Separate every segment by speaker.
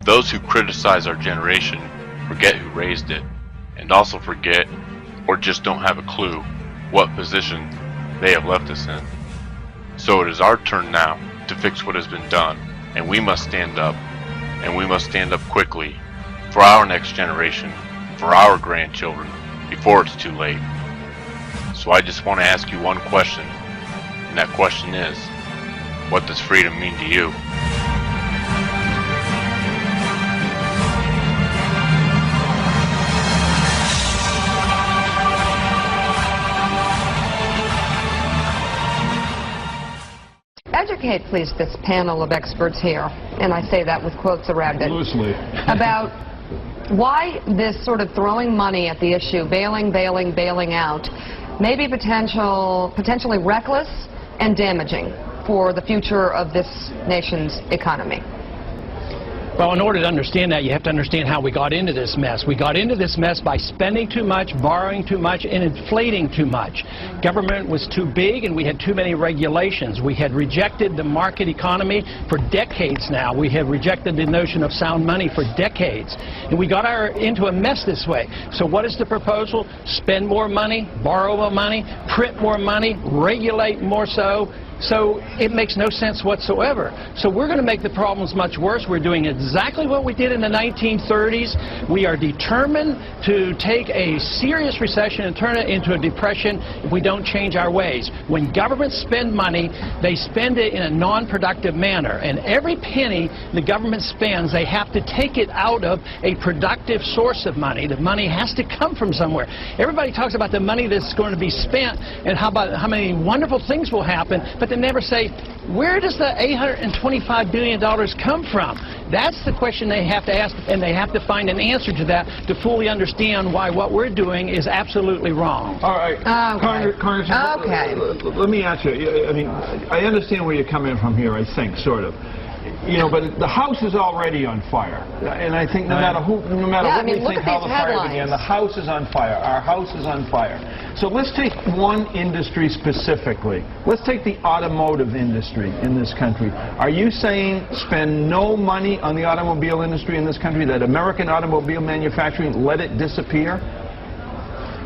Speaker 1: Those who criticize our generation forget who raised it, and also forget, or just don't have a clue, what position they have left us in. So it is our turn now to fix what has been done, and we must stand up, and we must stand up quickly for our next generation, for our grandchildren, before it's too late. So I just want to ask you one question, and that question is, what does freedom mean to you?
Speaker 2: Educate, please, this panel of experts here, and I say that with quotes around it,
Speaker 3: loosely,
Speaker 2: about why this sort of throwing money at the issue, bailing out, may be potentially reckless and damaging for the future of this nation's economy.
Speaker 4: Well, in order to understand that, you have to understand how we got into this mess. We got into this mess by spending too much, borrowing too much, and inflating too much. Government was too big, and we had too many regulations. We had rejected the market economy for decades now. We have rejected the notion of sound money for decades. And we got into a mess this way. So what is the proposal? Spend more money, borrow more money, print more money, regulate more so. So it makes no sense whatsoever. So we're going to make the problems much worse. We're doing exactly what we did in the 1930s. We are determined to take a serious recession and turn it into a depression if we don't change our ways. When governments spend money, they spend it in a non-productive manner. And every penny the government spends, they have to take it out of a productive source of money. The money has to come from somewhere. Everybody talks about the money that's going to be spent and how many wonderful things will happen, but they never say, where does the $825 billion come from? That's the question they have to ask, and they have to find an answer to that to fully understand why what we're doing is absolutely wrong.
Speaker 3: All right,
Speaker 2: Okay.
Speaker 3: Let me ask you, I mean, I understand where you're coming from here, I think, sort of. You know, but the house is already on fire, and I think no matter what we think how the fire began, the house is on fire. Our house is on fire. So let's take one industry specifically. Let's take the automotive industry in this country. Are you saying spend no money on the automobile industry in this country, that American automobile manufacturing, let it disappear?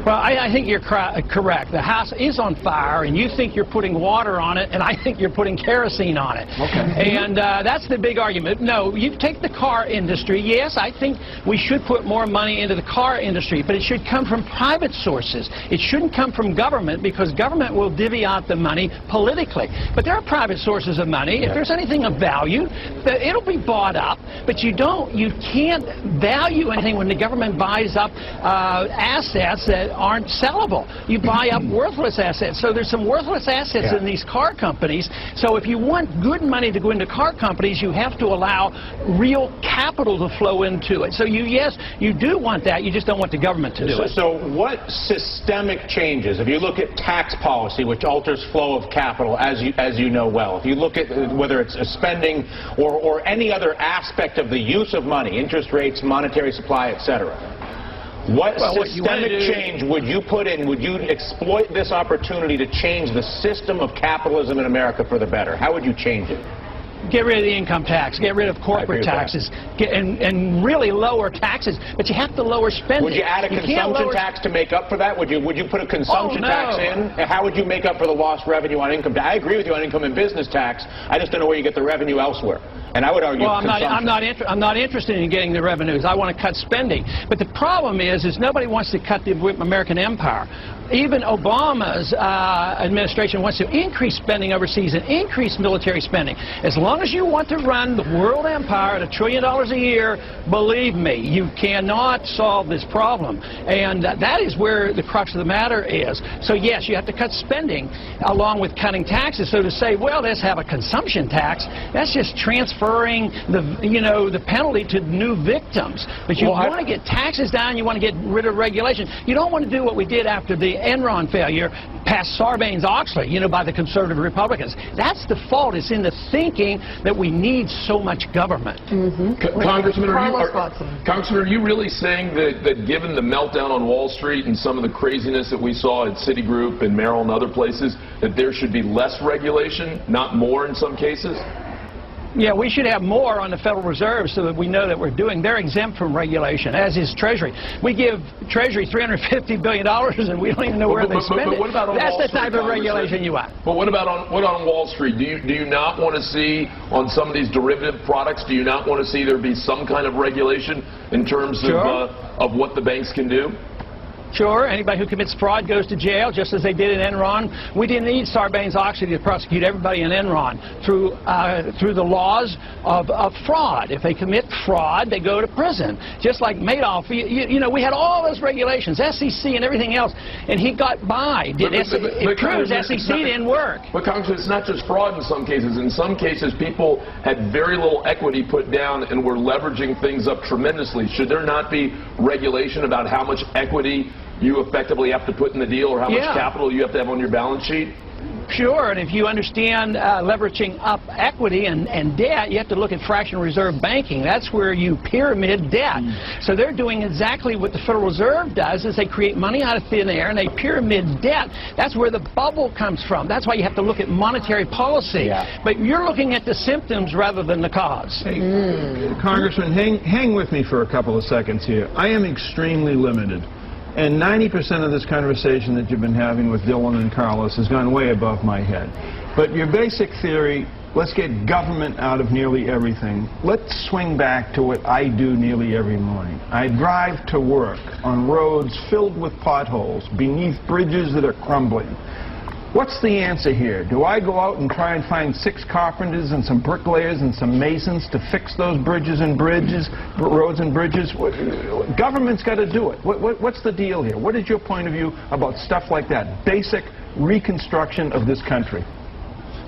Speaker 4: Well, I think you're correct. The house is on fire, and you think you're putting water on it, and I think you're putting kerosene on it.
Speaker 3: Okay.
Speaker 4: And that's the big argument. No, you take the car industry. Yes, I think we should put more money into the car industry, but it should come from private sources. It shouldn't come from government, because government will divvy out the money politically. But there are private sources of money. If there's anything of value, it'll be bought up. But you can't value anything when the government buys up assets that aren't sellable. You buy up worthless assets. So there's some worthless assets in these car companies. So if you want good money to go into car companies, you have to allow real capital to flow into it. So yes, you do want that. You just don't want the government to do it.
Speaker 5: So what systemic changes, if you look at tax policy, which alters flow of capital, as you know well, if you look at whether it's spending or any other aspect of the use of money, interest rates, monetary supply, etc., what systemic change would you put in? Would you exploit this opportunity to change the system of capitalism in America for the better? How would you change it?
Speaker 4: Get rid of the income tax, get rid of corporate taxes, and really lower taxes, but you have to lower spending.
Speaker 5: Would you add a consumption tax to make up for that? Would you put a consumption tax in? How would you make up for the lost revenue on income tax? I agree with you on income and business tax. I just don't know where you get the revenue elsewhere. And I would argue
Speaker 4: I'm not interested in getting the revenues. I want to cut spending. But the problem is nobody wants to cut the American empire. Even Obama's administration wants to increase spending overseas and increase military spending. As long as you want to run the world empire at $1 trillion a year, believe me, you cannot solve this problem. And that is where the crux of the matter is. So yes, you have to cut spending along with cutting taxes. So to say, well, let's have a consumption tax, that's just transferring the penalty to new victims. But you want to get taxes down, you want to get rid of regulation. You don't want to do what we did after the Enron failure, passed Sarbanes-Oxley, by the conservative Republicans. That's the fault. It's in the thinking that we need so much government.
Speaker 6: Congressman, are you really saying that given the meltdown on Wall Street and some of the craziness that we saw at Citigroup and Merrill and other places, that there should be less regulation, not more in some cases?
Speaker 4: Yeah, we should have more on the Federal Reserve so that we know that we're doing. They're exempt from regulation, as is Treasury. We give Treasury $350 billion and we don't even know where they spend it.
Speaker 6: What about on
Speaker 4: That's
Speaker 6: Wall
Speaker 4: the
Speaker 6: Street,
Speaker 4: type of regulation you want.
Speaker 6: But what about on Wall Street? Do you not want to see on some of these derivative products? Do you not want to see there be some kind of regulation in terms of what the banks can do?
Speaker 4: Sure, anybody who commits fraud goes to jail, just as they did in Enron. We didn't need Sarbanes-Oxley to prosecute everybody in Enron through the laws of fraud. If they commit fraud, they go to prison. Just like Madoff, you know, we had all those regulations, SEC and everything else, and he got by. It proves SEC didn't work.
Speaker 6: But Congressman, it's not just fraud in some cases. In some cases, people had very little equity put down and were leveraging things up tremendously. Should there not be regulation about how much equity you effectively have to put in the deal, or how much capital you have to have on your balance sheet?
Speaker 4: Sure, and if you understand leveraging up equity and debt, you have to look at fractional reserve banking. That's where you pyramid debt. So they're doing exactly what the Federal Reserve does, is they create money out of thin air and they pyramid debt. That's where the bubble comes from. That's why you have to look at monetary policy. But you're looking at the symptoms rather than the cause.
Speaker 3: Hey, Congressman, hang with me for a couple of seconds here. I am extremely limited. And 90% of this conversation that you've been having with Dylan and Carlos has gone way above my head. But your basic theory, let's get government out of nearly everything. Let's swing back to what I do nearly every morning. I drive to work on roads filled with potholes, beneath bridges that are crumbling. What's the answer here? Do I go out and try and find 6 carpenters and some bricklayers and some masons to fix those roads and bridges? Government's got to do it. What's the deal here? What is your point of view about stuff like that? Basic reconstruction of this country.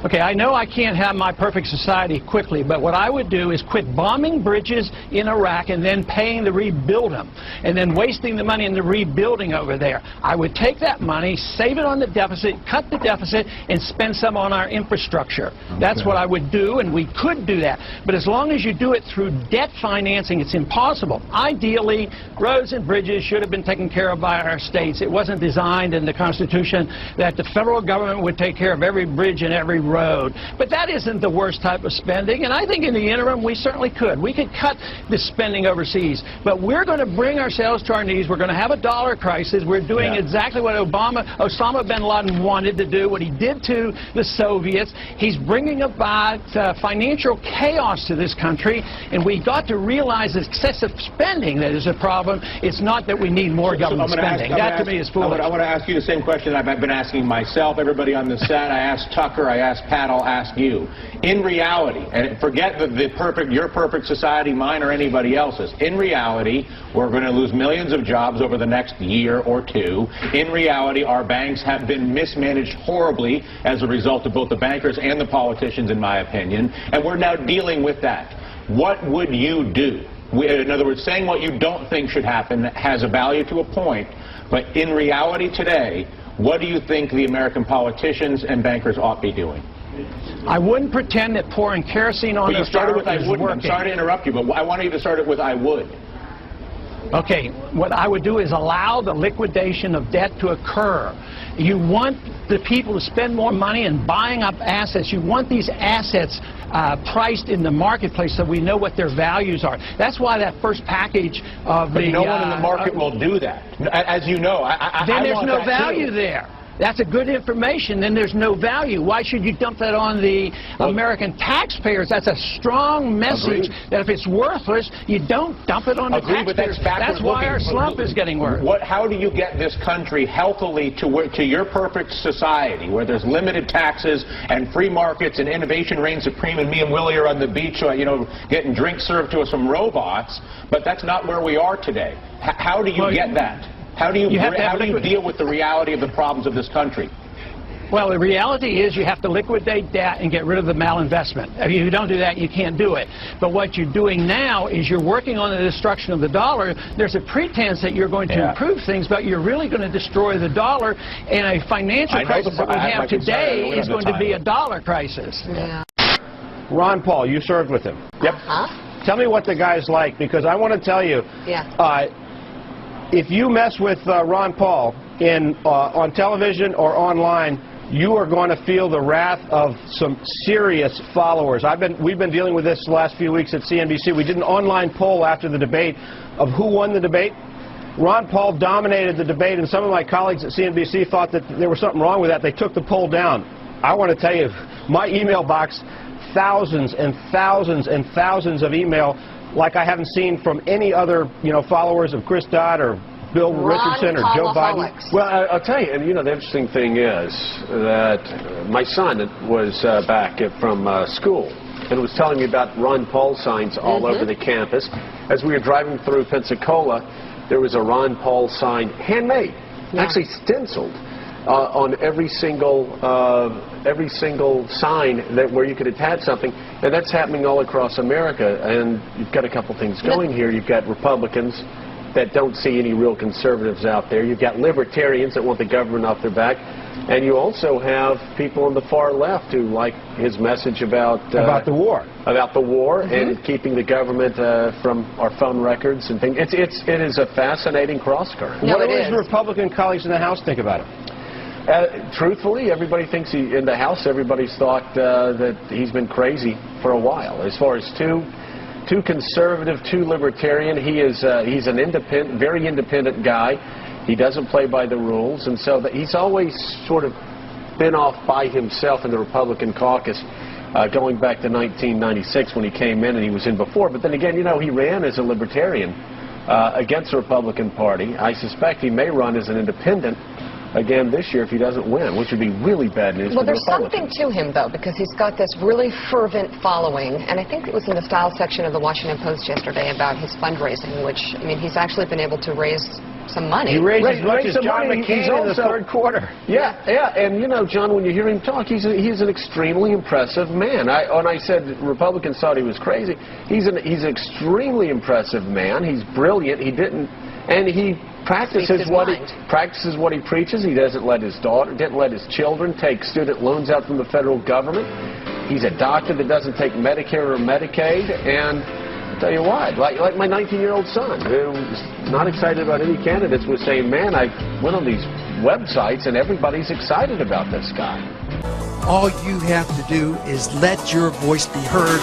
Speaker 4: Okay, I know I can't have my perfect society quickly, but what I would do is quit bombing bridges in Iraq and then paying to rebuild them, and then wasting the money in the rebuilding over there. I would take that money, save it on the deficit, cut the deficit, and spend some on our infrastructure. That's what I would do, and we could do that. But as long as you do it through debt financing, it's impossible. Ideally, roads and bridges should have been taken care of by our states. It wasn't designed in the Constitution that the federal government would take care of every bridge and every road. But that isn't the worst type of spending, and I think in the interim we certainly could. We could cut the spending overseas, but we're going to bring ourselves to our knees. We're going to have a dollar crisis. We're doing exactly what Osama bin Laden wanted to do, what he did to the Soviets. He's bringing about financial chaos to this country, and we got to realize that excessive spending that is a problem. It's not that we need more government spending. That to me is foolish.
Speaker 5: I want to ask you the same question I've been asking myself, everybody on the set. I asked Tucker, I asked Pat, I'll ask you. In reality, and forget your perfect society, mine or anybody else's, in reality, we're going to lose millions of jobs over the next year or two. In reality, our banks have been mismanaged horribly as a result of both the bankers and the politicians, in my opinion, and we're now dealing with that. What would you do? In other words, saying what you don't think should happen has a value to a point, but in reality today, what do you think the American politicians and bankers ought to be doing?
Speaker 4: I wouldn't pretend that pouring kerosene on their fire is working.
Speaker 5: I'm sorry to interrupt you, but I want you to start it with I would.
Speaker 4: Okay, what I would do is allow the liquidation of debt to occur. You want the people to spend more money in buying up assets. You want these assets priced in the marketplace so we know what their values are. That's why that first package of
Speaker 5: but no one in the market will do that. As you know,
Speaker 4: then there's no value there. That's a good information, then there's no value. Why should you dump that on the American taxpayers? That's a strong message that if it's worthless, you don't dump it on the taxpayers. That's why our slump is getting worse.
Speaker 5: How do you get this country healthily to your perfect society, where there's limited taxes and free markets and innovation reigns supreme, and me and Willie are on the beach, you know, getting drinks served to us from robots, but that's not where we are today. How do you get that? How do you deal with the reality of the problems of this country?
Speaker 4: Well, the reality is you have to liquidate debt and get rid of the malinvestment. If you don't do that, you can't do it. But what you're doing now is you're working on the destruction of the dollar. There's a pretense that you're going to improve things, but you're really going to destroy the dollar, and a financial crisis that we have today is going to be a dollar crisis.
Speaker 7: Ron Paul, you served with him. Yep. Tell me what the guy's like, because I want to tell you, if you mess with Ron Paul on television or online, you are going to feel the wrath of some serious followers. We've been dealing with this the last few weeks at CNBC. We did an online poll after the debate of who won the debate. Ron Paul dominated the debate, and some of my colleagues at CNBC thought that there was something wrong with that. They took the poll down. I want to tell you, my email box, thousands and thousands and thousands of email like I haven't seen from any other, followers of Chris Dodd or Bill Richardson or Joe Biden.
Speaker 8: Well, I'll tell you, and the interesting thing is that my son was back from school and was telling me about Ron Paul signs all over the campus. As we were driving through Pensacola, there was a Ron Paul sign, handmade, actually stenciled, on every single sign where you could attach something, and that's happening all across America. And you've got a couple things going here. You've got Republicans that don't see any real conservatives out there. You've got libertarians that want the government off their back. And you also have people on the far left who like his message about
Speaker 7: the war.
Speaker 8: About the war and keeping the government from our phone records and things. It is a fascinating cross-current.
Speaker 7: What do his Republican colleagues in the House think about it?
Speaker 8: Truthfully, everybody thinks in the House, everybody's thought that he's been crazy for a while. As far as too conservative, too libertarian. He's an independent, very independent guy. He doesn't play by the rules, and so he's always sort of been off by himself in the Republican caucus, going back to 1996 when he came in, and he was in before. But then again, he ran as a libertarian against the Republican Party. I suspect he may run as an independent again this year if he doesn't win, which would be really bad news for the
Speaker 2: Republicans. Well, there's something to him, though, because he's got this really fervent following, and I think it was in the style section of the Washington Post yesterday about his fundraising, which, he's actually been able to raise some money.
Speaker 7: He raised as much as John McCain in the third quarter.
Speaker 8: Yeah, and John, when you hear him talk, he's an extremely impressive man. When I said Republicans thought he was crazy, he's an extremely impressive man. He's brilliant. He practices what he preaches. He didn't let his children take student loans out from the federal government. He's a doctor that doesn't take Medicare or Medicaid, and I'll tell you what, like my 19-year-old son, who's not excited about any candidates, was saying, man, I went on these websites and everybody's excited about this guy.
Speaker 9: All you have to do is let your voice be heard.